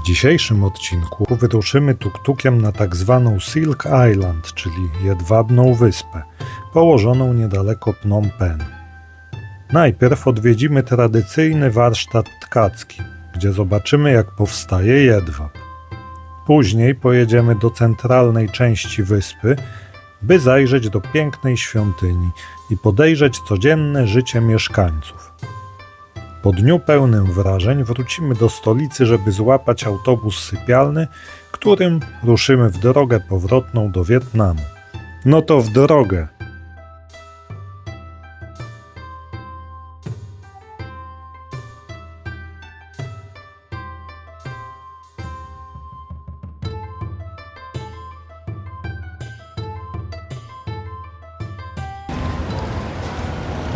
dzisiejszym odcinku wyruszymy tuk-tukiem na tak zwaną Silk Island, czyli Jedwabną Wyspę, położoną niedaleko Phnom Penh. Najpierw odwiedzimy tradycyjny warsztat tkacki, gdzie zobaczymy, jak powstaje jedwab. Później pojedziemy do centralnej części wyspy, by zajrzeć do pięknej świątyni i podejrzeć codzienne życie mieszkańców. Po dniu pełnym wrażeń wrócimy do stolicy, żeby złapać autobus sypialny, którym ruszymy w drogę powrotną do Wietnamu. No to w drogę!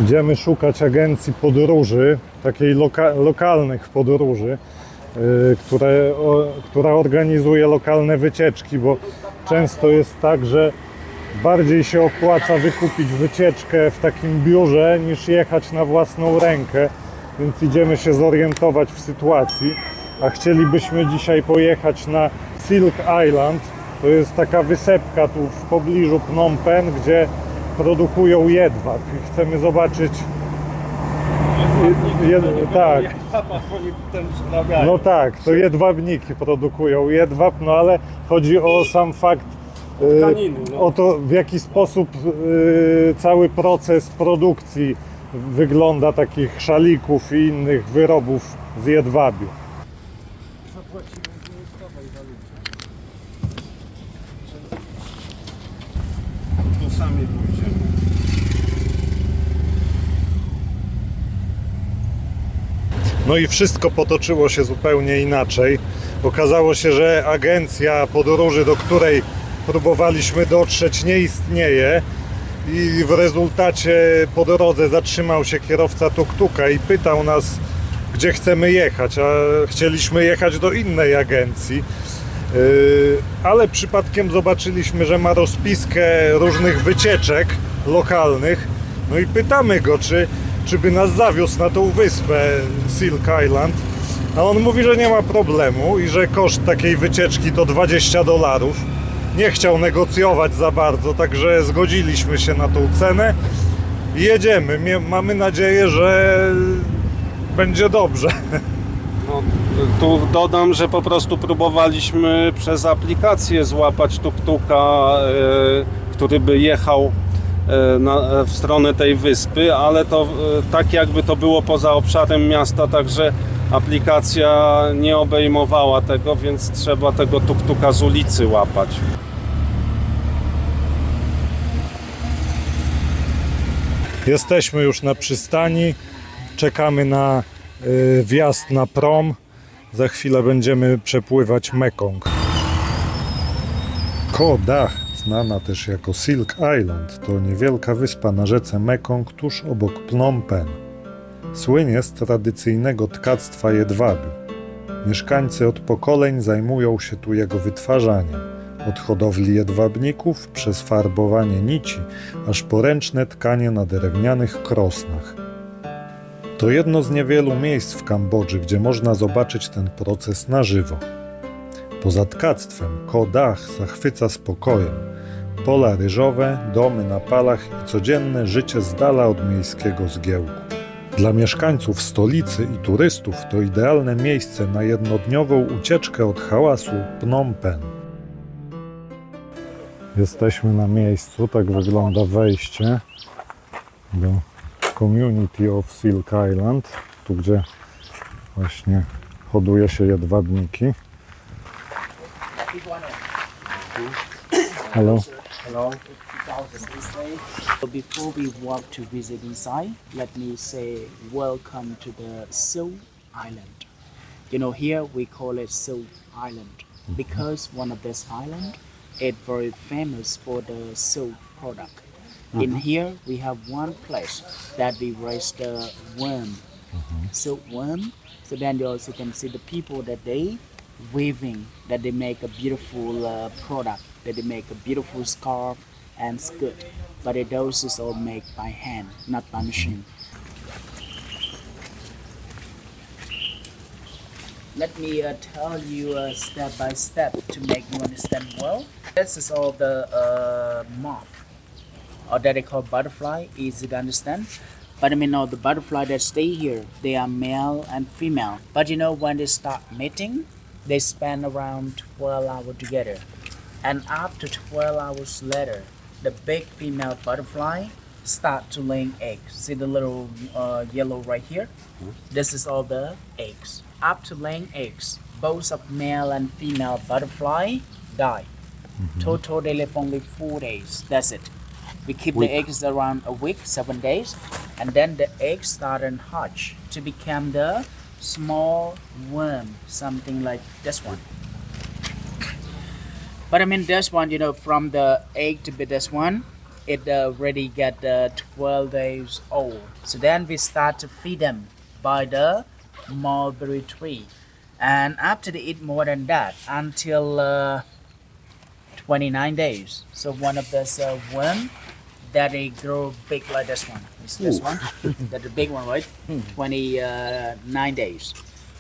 Idziemy szukać agencji podróży, takiej lokalnych podróży, która organizuje lokalne wycieczki, bo często jest tak, że bardziej się opłaca wykupić wycieczkę w takim biurze niż jechać na własną rękę, więc idziemy się zorientować w sytuacji, a chcielibyśmy dzisiaj pojechać na Silk Island. To jest taka wysepka tu w pobliżu Phnom Penh, gdzie produkują jedwab i chcemy zobaczyć. Tak. No tak, to jedwabniki produkują jedwab, no ale chodzi o sam fakt, o to, w jaki sposób cały proces produkcji wygląda takich szalików i innych wyrobów z jedwabiu. No i wszystko potoczyło się zupełnie inaczej. Okazało się, że agencja podróży, do której próbowaliśmy dotrzeć, nie istnieje i w rezultacie po drodze zatrzymał się kierowca tuk-tuka i pytał nas, gdzie chcemy jechać, a chcieliśmy jechać do innej agencji. Ale przypadkiem zobaczyliśmy, że ma rozpiskę różnych wycieczek lokalnych. No i pytamy go, czy by nas zawiózł na tą wyspę Silk Island. A on mówi, że nie ma problemu i że koszt takiej wycieczki to $20. Nie chciał negocjować za bardzo, także zgodziliśmy się na tą cenę i jedziemy. Mamy nadzieję, że będzie dobrze. No, tu dodam, że po prostu próbowaliśmy przez aplikację złapać tuk-tuka, który by jechał w stronę tej wyspy, ale to tak jakby to było poza obszarem miasta, także aplikacja nie obejmowała tego, więc trzeba tego tuk-tuka z ulicy łapać. Jesteśmy już na przystani, czekamy na wjazd na prom. Za chwilę będziemy przepływać Mekong. Koh Dach, znana też jako Silk Island, to niewielka wyspa na rzece Mekong tuż obok Phnom Penh. Słynie z tradycyjnego tkactwa jedwabiu. Mieszkańcy od pokoleń zajmują się tu jego wytwarzaniem. Od hodowli jedwabników, przez farbowanie nici, aż po ręczne tkanie na drewnianych krosnach. To jedno z niewielu miejsc w Kambodży, gdzie można zobaczyć ten proces na żywo. Poza tkactwem Koh Dach zachwyca spokojem. Pola ryżowe, domy na palach i codzienne życie z dala od miejskiego zgiełku. Dla mieszkańców stolicy i turystów to idealne miejsce na jednodniową ucieczkę od hałasu Phnom Penh. Jesteśmy na miejscu, tak wygląda wejście do Community of Silk Island, tu gdzie właśnie hoduje się jedwabniki. Hello. Hello. Before we walk to visit inside, let me say welcome to the Silk Island. You know, here we call it Silk Island because one of this island is very famous for the silk product. In here we have one place that we raise the worm, silkworm. So then you also can see the people that they weaving, that they make a beautiful product, that they make a beautiful scarf and skirt. But those is all made by hand, not by machine. let me tell you step by step to make you understand well. This is all the moth, or that they call butterfly, easy to understand. But I mean, all the butterfly that stay here, they are male and female. But you know, when they start mating, they spend around 12 hours together. And after 12 hours later, the big female butterfly start to laying eggs. See the little yellow right here? This is all the eggs. After laying eggs, both of male and female butterfly die. Total they live only 4 days. That's it. We keep the eggs around a week, 7 days, and then the eggs start and hatch to become the small worm, something like this one. But I mean, this one, you know, from the egg to be this one, it already get 12 days old. So then we start to feed them by the mulberry tree. And after they eat more than that, until 29 days. So one of this worm that they grow big like this one. It's this one. That's the big one, right? 29 days.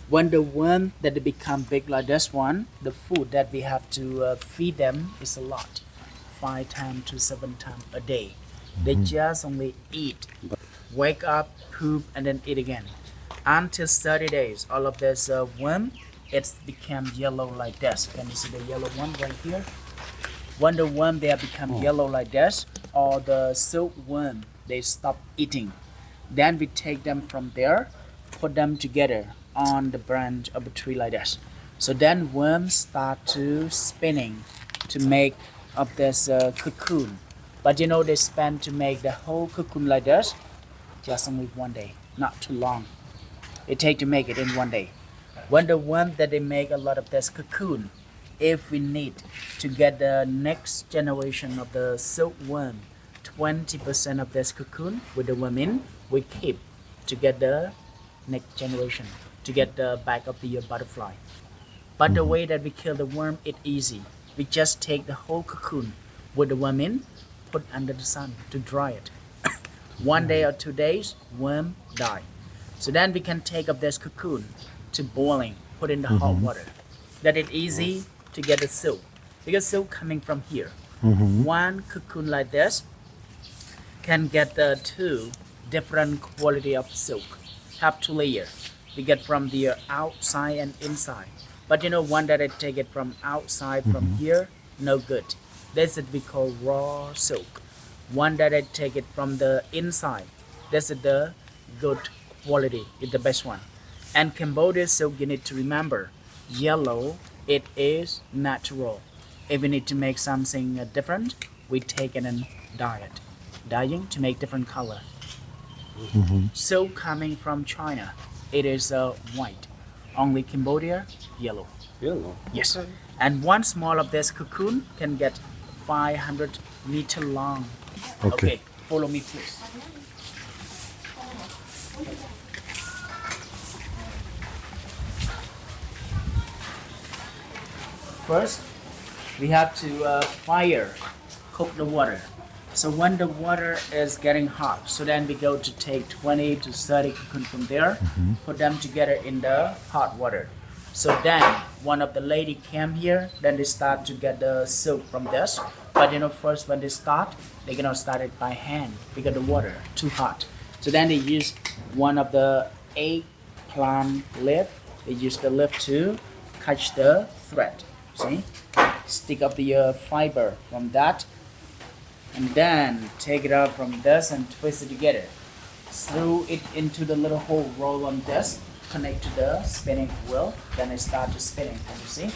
When the worm that they become big like this one, the food that we have to feed them is a lot. 5 times to 7 times a day. They just only eat, wake up, poop, and then eat again. Until 30 days, all of this worm, it's become yellow like this. Can you see the yellow one right here? When the worm they have become yellow like this, or the silkworm, they stop eating. Then we take them from there, put them together on the branch of a tree like this. So then worms start to spinning to make of this cocoon. But you know, they spend to make the whole cocoon like this just only 1 day, not too long. It take to make it in 1 day. When the worm that they make a lot of this cocoon, if we need to get the next generation of the silkworm, 20% of this cocoon with the worm in, we keep to get the next generation, to get the back of the butterfly. But the way that we kill the worm, it's easy. We just take the whole cocoon with the worm in, put under the sun to dry it. 1 day or 2 days, worm die. So then we can take up this cocoon to boiling, put in the hot water. That it's easy to get the silk, because silk coming from here. One cocoon like this can get 2 different quality of silk. Have 2 layers. We get from the outside and inside. But you know, one that I take it from outside from here, no good. This is we call raw silk. One that I take it from the inside, this is the good quality, it's the best one. And Cambodia silk, you need to remember, yellow, it is natural. If we need to make something different, we take it and dye it. Dyeing to make different color. Silk coming from China, it is white. Only Cambodia, yellow. Yellow. Yes. And one small of this cocoon can get 500 meter long. Okay. Follow me please. First, we have to cook the water. So when the water is getting hot, so then we go to take 20 to 30 cocoon from there, put them together in the hot water. So then one of the lady came here, then they start to get the silk from this. But you know, first when they start, they're gonna start it by hand because the water too hot. So then they use one of the eggplant leaf. They use the leaf to catch the thread. See, stick up the fiber from that, and then take it out from this and twist it together. Throw it into the little hole, roll on this, connect to the spinning wheel, then it start to spinning. Can you see?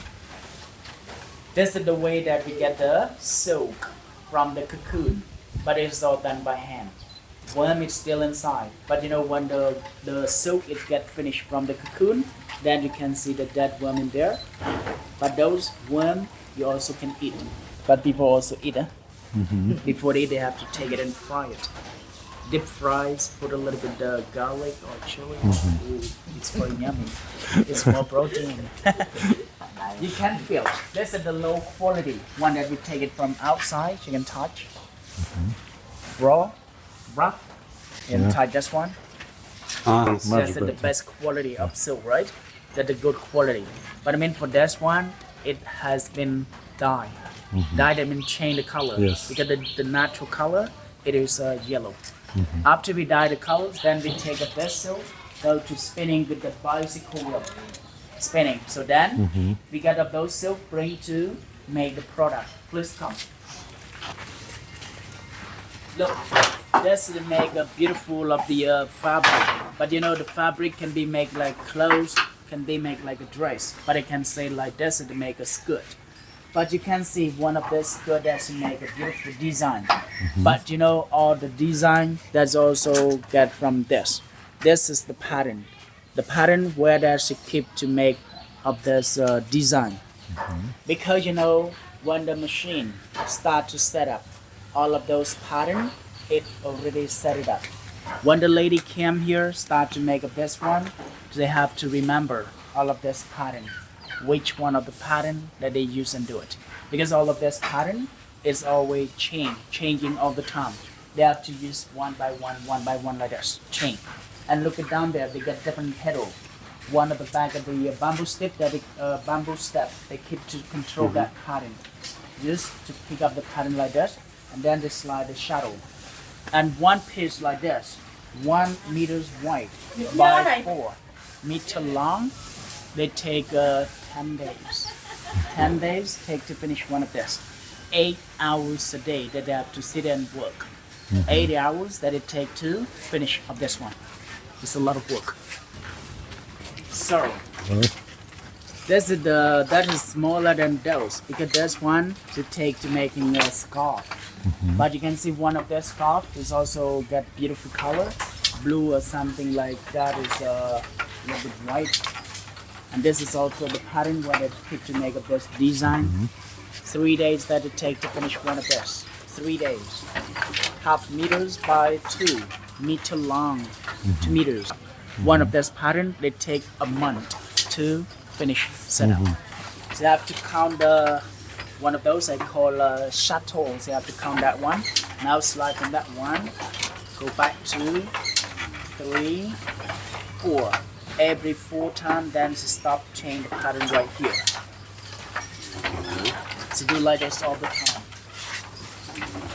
This is the way that we get the silk from the cocoon, but it's all done by hand. Worm is still inside, but you know, when the silk is get finished from the cocoon, then you can see the dead worm in there. But those worm you also can eat. But people also eat it. Before they have to take it and fry it. Deep fries, put a little bit of garlic or chili. Ooh, it's very yummy. It's more protein. You can feel it. This is the low quality one that we take it from outside. You can touch. Raw, rough. You can touch this one. That's the best quality of silk, right? that the good quality. But I mean for this one, it has been dyed. Dyed, I mean change the color. Yes. Because the natural color, it is yellow. After we dye the colors, then we take a vessel, go to spinning with the bicycle wheel. Spinning. So then we get up those silk, bring to make the product. Please come. Look, this is make a beautiful of the fabric. But you know the fabric can be made like clothes, can be made like a dress. But I can say like this to make a skirt. But you can see one of this skirt that's make a beautiful design. But you know all the design that's also get from this. This is the pattern. The pattern where that's keep to make of this design. Because you know when the machine start to set up all of those pattern, it already set it up. When the lady came here, start to make of this one, they have to remember all of this pattern, which one of the pattern that they use and do it. Because all of this pattern is always changing all the time. They have to use one by one like this, change. And look it down there, they got different pedal. One at the back of the bamboo stick, that bamboo step, they keep to control that pattern. Just to pick up the pattern like this, and then they slide the shadow. And one piece like this, 1 meter wide by 4 meter long, they take 10 days. 10 days take to finish one of this. 8 hours a day that they have to sit and work. 8 hours that it take to finish of this one. It's a lot of work. So this is that is smaller than those because this one to take to making a scarf. But you can see one of the scarf is also got beautiful color, blue or something like that is a little bit white. And this is also the pattern where they pick to make of this design. 3 days that it take to finish one of this. 3 days. 1/2 meters by 2 meter long. 2 meters. One of this pattern they take a month to finish set up. So you have to count the one of those I call shuttles. You have to count that one. Now slide from that one. Go back to 3, 4. Every 4 times, then stop, change the pattern right here. So do like this all the time.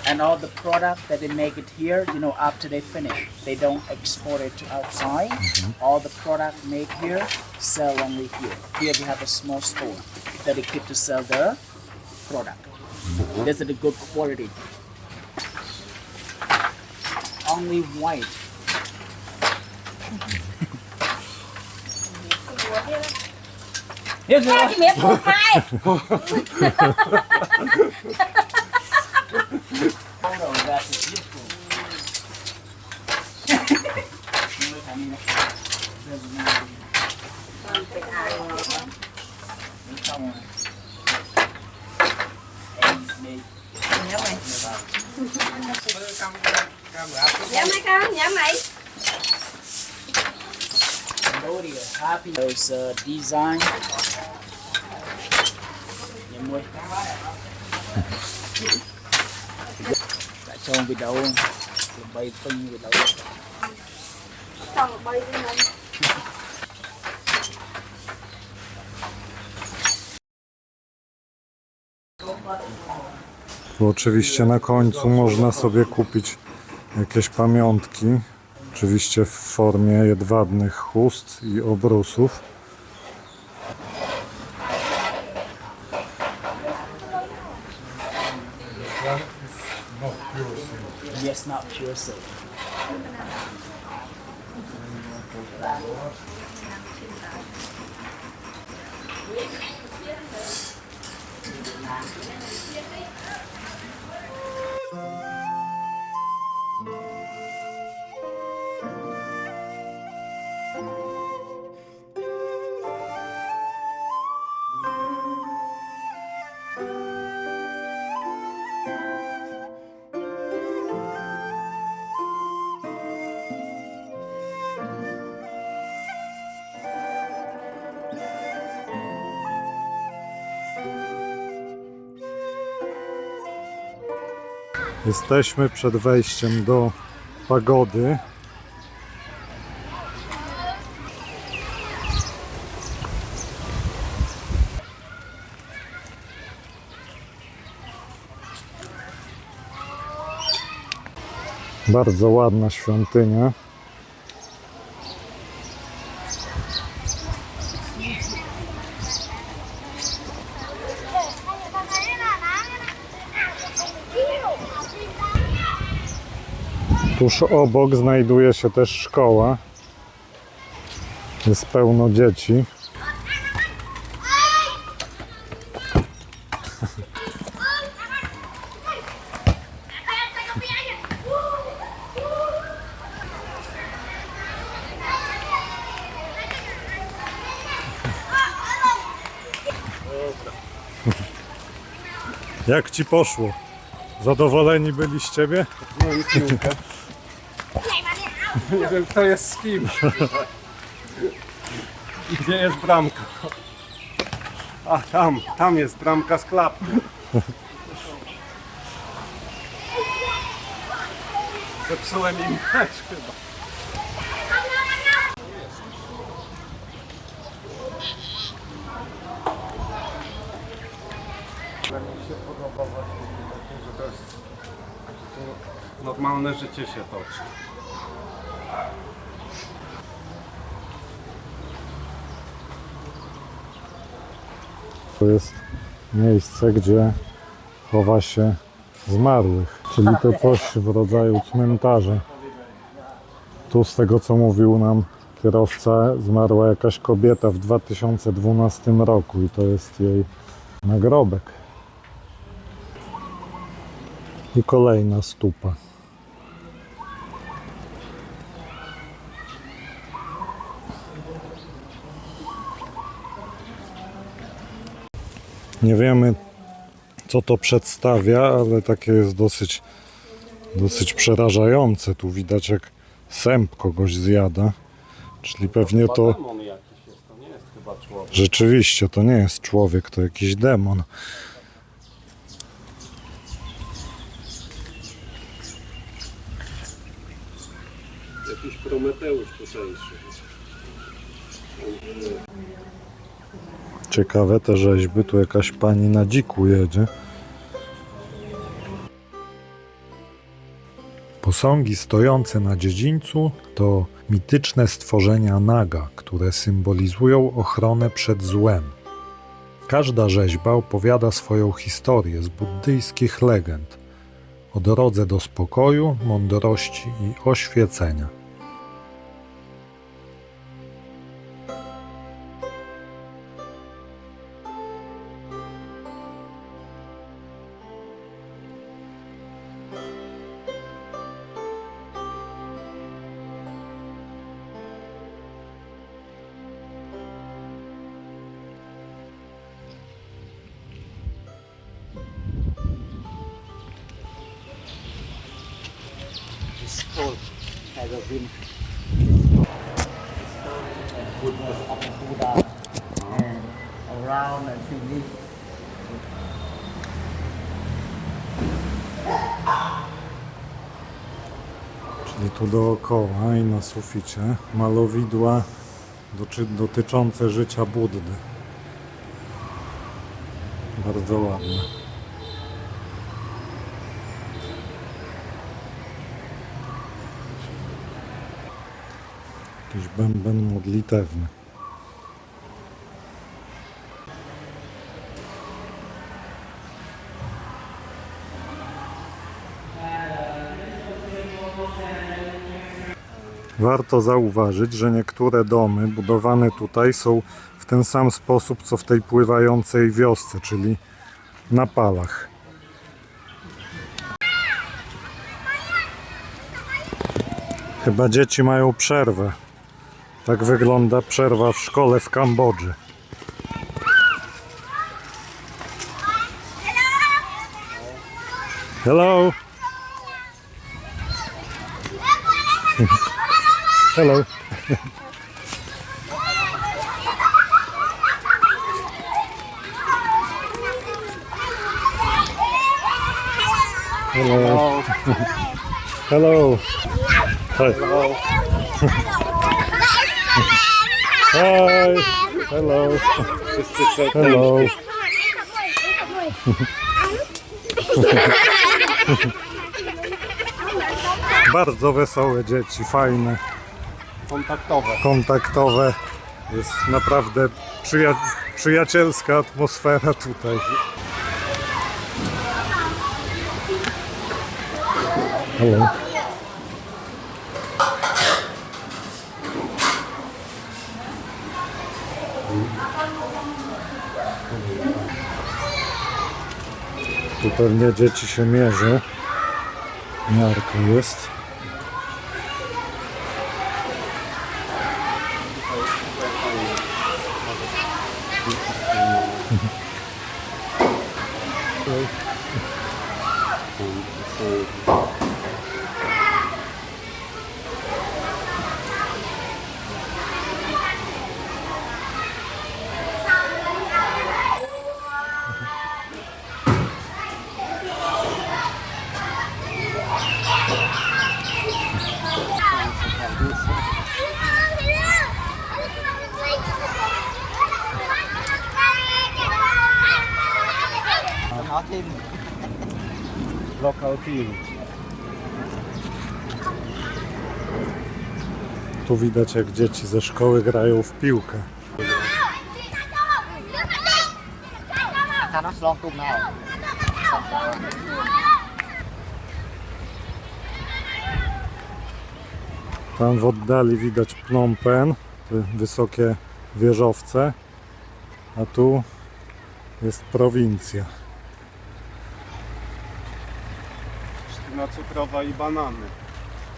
And all the product that they make it here, you know, after they finish, they don't export it to outside. All the product made here, sell only here. Here we have a small store that they keep to sell the product. This is the good quality. Only white. Here's the Chị miếng phụ hai. photo that is beautiful. Dạ mấy con, dạ mày. Happy those design. Tại cho bị đâu bay pin bị đâu. Xong bay đi mình. Tu oczywiście na końcu można sobie kupić jakieś pamiątki. Oczywiście w formie jedwabnych chust i obrusów. Yes, not pure silk. Jesteśmy przed wejściem do pagody. Bardzo ładna świątynia. Tuż obok znajduje się też szkoła. Jest pełno dzieci. Jak ci poszło? Zadowoleni byli z ciebie? No i piłkę. Nie wiem, kto jest z kim. I gdzie jest bramka? A tam jest bramka z klapką. Zepsułem im mecz chyba. Mi się podoba właśnie, że to jest normalne życie się toczy. To jest miejsce, gdzie chowa się zmarłych, czyli to coś w rodzaju cmentarza. Tu z tego, co mówił nam kierowca, zmarła jakaś kobieta w 2012 roku i to jest jej nagrobek. I kolejna stupa. Nie wiemy, co to przedstawia, ale takie jest dosyć przerażające. Tu widać, jak sęp kogoś zjada. Czyli pewnie to... Demon jakiś jest, to nie jest chyba człowiek. Rzeczywiście, to nie jest człowiek, to jakiś demon. Jakiś Prometeusz tutejszy. Ciekawe te rzeźby. Tu jakaś pani na dziku jedzie. Posągi stojące na dziedzińcu to mityczne stworzenia Naga, które symbolizują ochronę przed złem. Każda rzeźba opowiada swoją historię z buddyjskich legend o drodze do spokoju, mądrości i oświecenia. This called has a wind. Goodness of the Buddha and around and finish. Czyli tu dookoła i na suficie malowidła dotyczące życia Buddy. Bardzo ładne. Jakiś bęben modlitewny. Warto zauważyć, że niektóre domy budowane tutaj są w ten sam sposób, co w tej pływającej wiosce, czyli na palach. Chyba dzieci mają przerwę. Tak wygląda przerwa w szkole w Kambodży. Hello. Hello. Hello. Hello. Hi. Hello. Hi. Hello. Wszyscy trzej Hello. Bardzo wesołe dzieci, fajne, kontaktowe. Jest naprawdę przyjacielska atmosfera tutaj. Hello. Tu pewnie dzieci się mierzą. Miarka jest. Local team. Tu widać, jak dzieci ze szkoły grają w piłkę. Tam w oddali widać Phnom Penh, te wysokie wieżowce, a tu jest prowincja. Trzcina cukrowa i banany.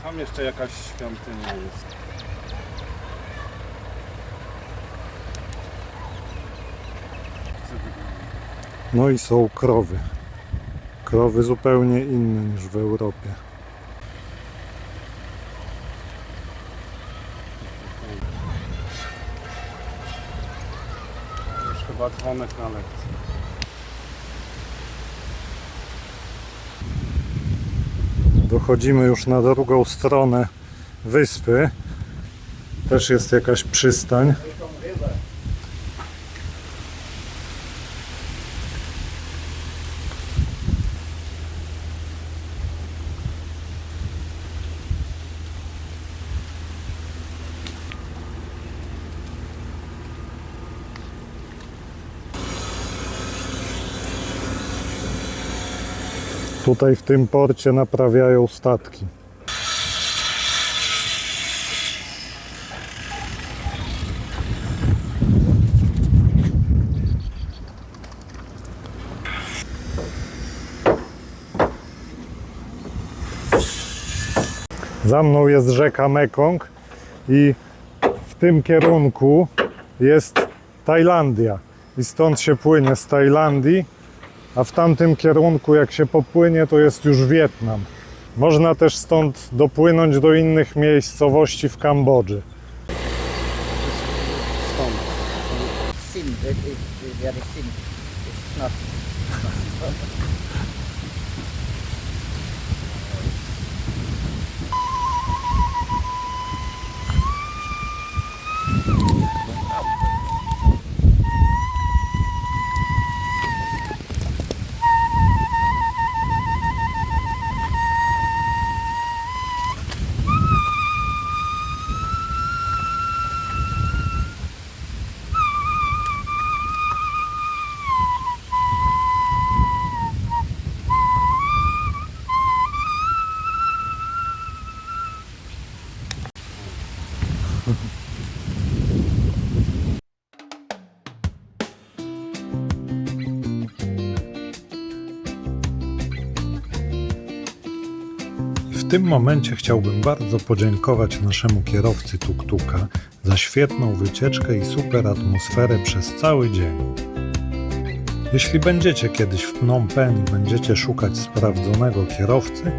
Tam jeszcze jakaś świątynia jest. No i są krowy. Krowy zupełnie inne niż w Europie. Już chyba dzwonek na lekcji. Dochodzimy już na drugą stronę wyspy. Też jest jakaś przystań. Tutaj w tym porcie naprawiają statki. Za mną jest rzeka Mekong i w tym kierunku jest Tajlandia. I stąd się płynie z Tajlandii, a w tamtym kierunku, jak się popłynie, to jest już Wietnam. Można też stąd dopłynąć do innych miejscowości w Kambodży. Sin, there is sin. It's not. W tym momencie chciałbym bardzo podziękować naszemu kierowcy tuk-tuka za świetną wycieczkę i super atmosferę przez cały dzień. Jeśli będziecie kiedyś w Phnom Penh i będziecie szukać sprawdzonego kierowcy,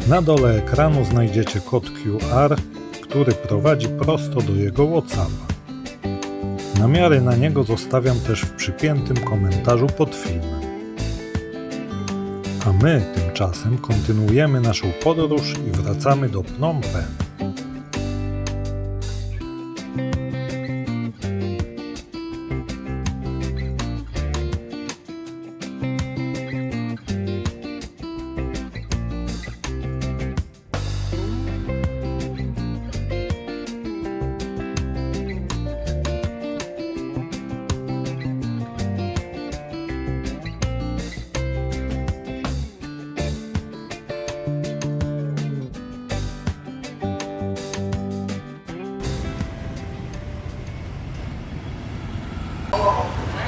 na dole ekranu znajdziecie kod QR, który prowadzi prosto do jego WhatsAppa. Namiary na niego zostawiam też w przypiętym komentarzu pod filmem. A my tymczasem kontynuujemy naszą podróż i wracamy do Phnom Penh.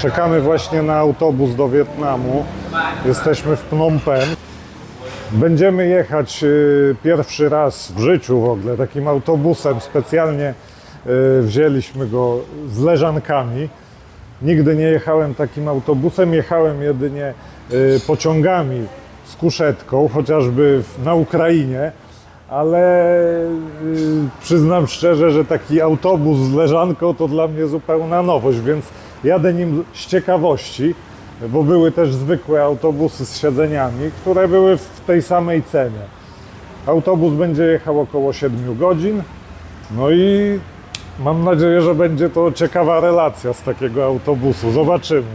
Czekamy właśnie na autobus do Wietnamu. Jesteśmy w Phnom Penh. Będziemy jechać pierwszy raz w życiu w ogóle takim autobusem. Specjalnie wzięliśmy go z leżankami. Nigdy nie jechałem takim autobusem, jechałem jedynie pociągami z kuszetką, chociażby na Ukrainie, ale przyznam szczerze, że taki autobus z leżanką to dla mnie zupełna nowość, więc jadę nim z ciekawości, bo były też zwykłe autobusy z siedzeniami, które były w tej samej cenie. Autobus będzie jechał około 7 godzin, no i mam nadzieję, że będzie to ciekawa relacja z takiego autobusu. Zobaczymy.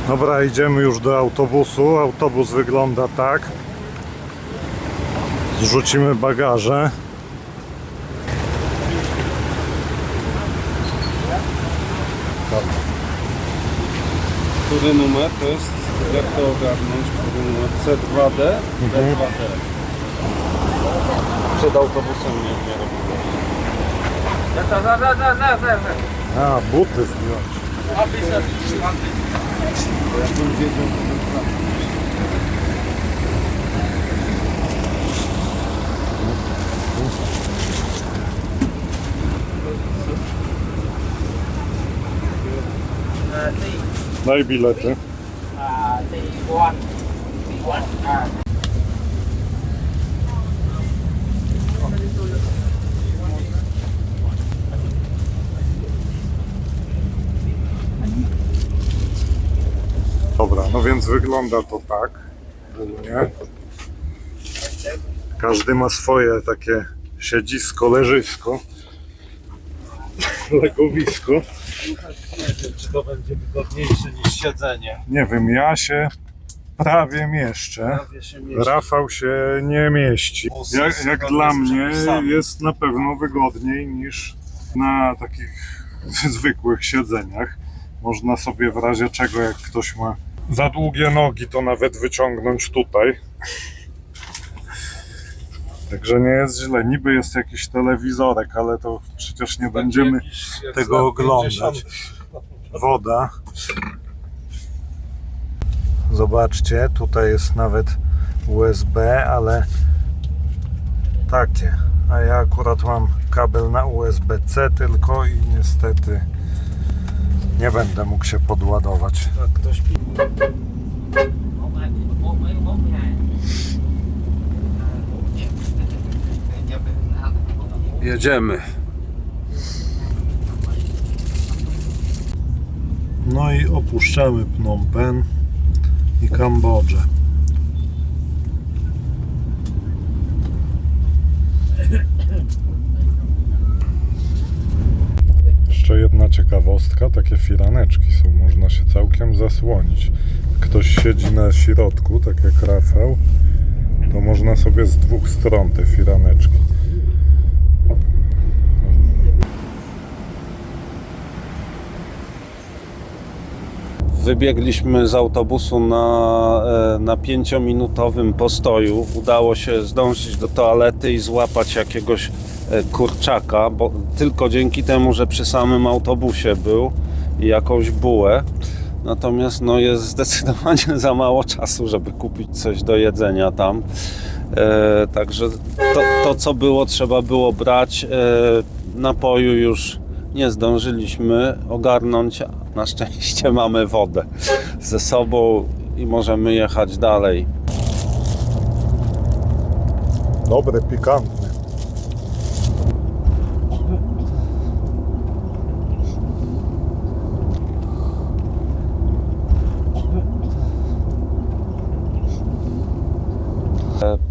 Dobra, idziemy już do autobusu. Autobus wygląda tak. Zrzucimy bagaże. Który numer to jest? Jak to ogarnąć? Który numer? C2D? D2D. Przed autobusem nie robimy. A, buty zdjąć. Daj bilety. Dobra, no więc wygląda to tak. Ogólnie. Każdy ma swoje takie siedzisko, leżysko, legowisko. Czy to będzie wygodniejsze niż siedzenie? Nie wiem, ja się prawie mieszczę. Rafał się nie mieści. Jak dla mnie jest na pewno wygodniej niż na takich zwykłych siedzeniach. Można sobie w razie czego, jak ktoś ma za długie nogi, to nawet wyciągnąć tutaj. Także nie jest źle. Niby jest jakiś telewizorek, ale to przecież nie będziemy tego oglądać. Woda. Zobaczcie, tutaj jest nawet USB, ale takie. A ja akurat mam kabel na USB-C tylko i niestety nie będę mógł się podładować. Tak, ktoś jedziemy. No i opuszczamy Phnom Penh i Kambodżę. Jeszcze jedna ciekawostka, takie firaneczki są, można się całkiem zasłonić. Ktoś siedzi na środku, tak jak Rafał, to można sobie z dwóch stron te firaneczki. Wybiegliśmy z autobusu na 5-minutowym postoju. Udało się zdążyć do toalety i złapać jakiegoś kurczaka, bo tylko dzięki temu, że przy samym autobusie był i jakąś bułę. Natomiast no, jest zdecydowanie za mało czasu, żeby kupić coś do jedzenia tam. Także to co było, trzeba było brać. Napoju już nie zdążyliśmy ogarnąć. Na szczęście mamy wodę ze sobą i możemy jechać dalej. Dobre, pikantne.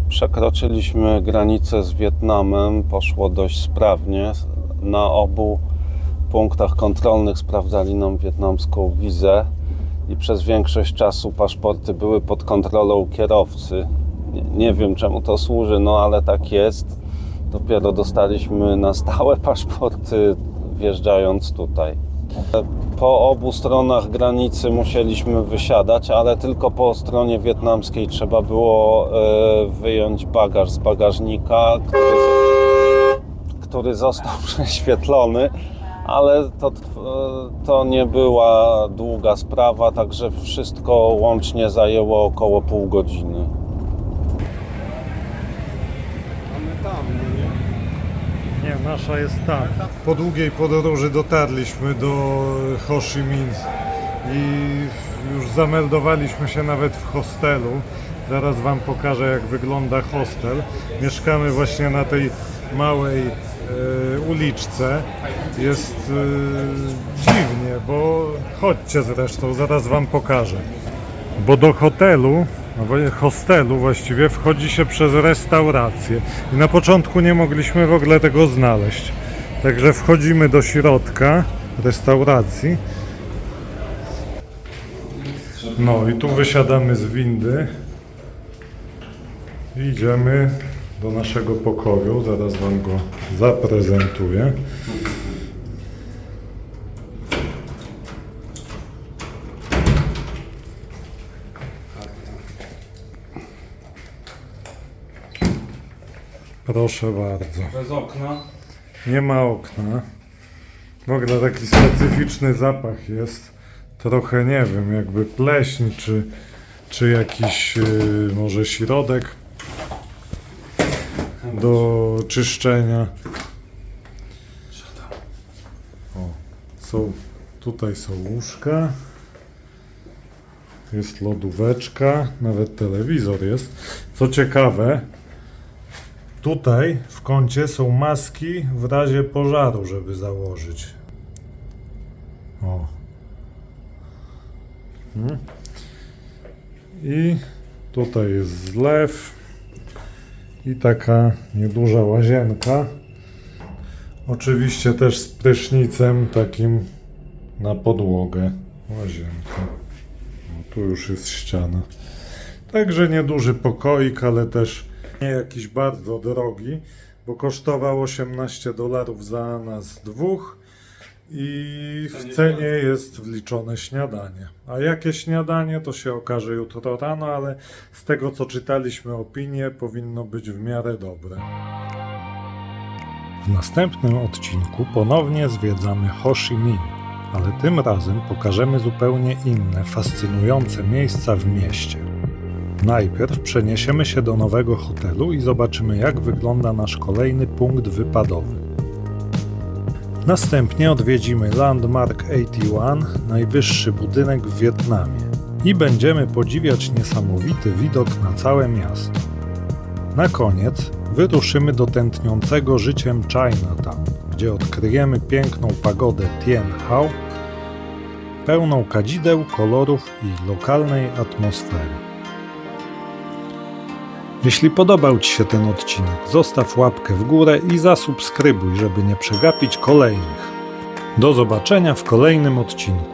Przekroczyliśmy granicę z Wietnamem, poszło dość sprawnie. Na obu punktach kontrolnych sprawdzali nam wietnamską wizę i przez większość czasu paszporty były pod kontrolą kierowcy. Nie wiem, czemu to służy, no ale tak jest. Dopiero dostaliśmy na stałe paszporty wjeżdżając tutaj. Po obu stronach granicy musieliśmy wysiadać, ale tylko po stronie wietnamskiej trzeba było wyjąć bagaż z bagażnika, który został prześwietlony, ale to nie była długa sprawa, także wszystko łącznie zajęło około pół godziny. Nie, nasza jest tam. Po długiej podróży dotarliśmy do Ho Chi Minh i już zameldowaliśmy się nawet w hostelu. Zaraz Wam pokażę, jak wygląda hostel. Mieszkamy właśnie na tej małej uliczce. Jest dziwnie, bo chodźcie zresztą, zaraz Wam pokażę. Bo do hostelu właściwie wchodzi się przez restaurację i na początku nie mogliśmy w ogóle tego znaleźć. Także wchodzimy do środka restauracji. No i tu wysiadamy z windy i idziemy do naszego pokoju. Zaraz Wam go zaprezentuję. Proszę bardzo. Bez okna? Nie ma okna. W ogóle taki specyficzny zapach jest. Trochę nie wiem, jakby pleśń, czy jakiś może środek do czyszczenia. O, tutaj są łóżka. Jest lodóweczka, nawet telewizor jest. Co ciekawe, tutaj w kącie są maski w razie pożaru, żeby założyć. O. I tutaj jest zlew i taka nieduża łazienka. Oczywiście też z prysznicem takim na podłogę. Łazienka. No, tu już jest ściana. Także nieduży pokoik, ale też nie jakiś bardzo drogi, bo kosztował $18 za nas dwóch i w cenie jest wliczone śniadanie. A jakie śniadanie, to się okaże jutro rano, ale z tego co czytaliśmy opinie, powinno być w miarę dobre. W następnym odcinku ponownie zwiedzamy Ho Chi Minh, ale tym razem pokażemy zupełnie inne, fascynujące miejsca w mieście. Najpierw przeniesiemy się do nowego hotelu i zobaczymy, jak wygląda nasz kolejny punkt wypadowy. Następnie odwiedzimy Landmark 81, najwyższy budynek w Wietnamie, i będziemy podziwiać niesamowity widok na całe miasto. Na koniec wyruszymy do tętniącego życiem Chinatown, gdzie odkryjemy piękną pagodę Tien Hau, pełną kadzideł, kolorów i lokalnej atmosfery. Jeśli podobał Ci się ten odcinek, zostaw łapkę w górę i zasubskrybuj, żeby nie przegapić kolejnych. Do zobaczenia w kolejnym odcinku.